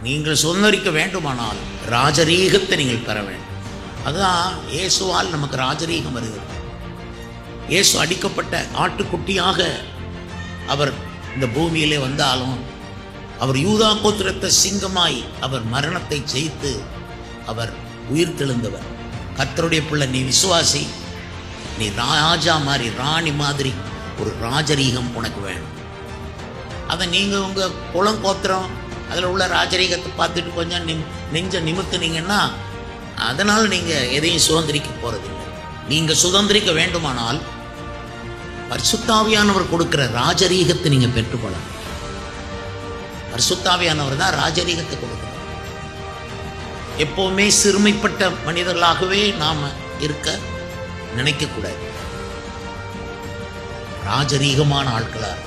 நீங்கள் சுதந்திரிக்க வேண்டுமானால் ராஜரீகத்தை நீங்கள் பெற வேண்டும். அதுதான் இயேசுவால் நமக்கு ராஜரீகம் வருகிறது. இயேசு அடிக்கப்பட்ட ஆட்டுக்குட்டியாக அவர் இந்த பூமியிலே வந்தாலும், அவர் யூதா கோத்திரத்த சிங்கமாய் அவர் மரணத்தை ஜெயித்து அவர் உயிர்த்தெழுந்தவர். கர்த்தருடைய பிள்ளை, நீ விசுவாசி, நீ ராஜா மாதிரி, ராணி மாதிரி ஒரு ராஜரீகம் உனக்கு வேணும். அதை நீங்கள் உங்கள் குலம் கோத்திரம் அதில் உள்ள ராஜரீகத்தை பார்த்துட்டு கொஞ்சம் நெஞ்ச நிமித்துனீங்கன்னா அதனால் நீங்கள் எதையும் சுதந்திரிக்க போகிறதில்லை. நீங்கள் சுதந்திரிக்க வேண்டுமானால் பரிசுத்தாவியானவர் கொடுக்கிற ராஜரீகத்தை நீங்கள் பெற்றுக்கொள்ளணும். பரிசுத்தாவியானவர் தான் ராஜரீகத்தை கொடுக்கிறார். எப்பவுமே சிறுமைப்பட்ட மனிதர்களாகவே நாம் இருக்க நினைக்கக்கூடாது. ராஜரீகமான ஆட்களாக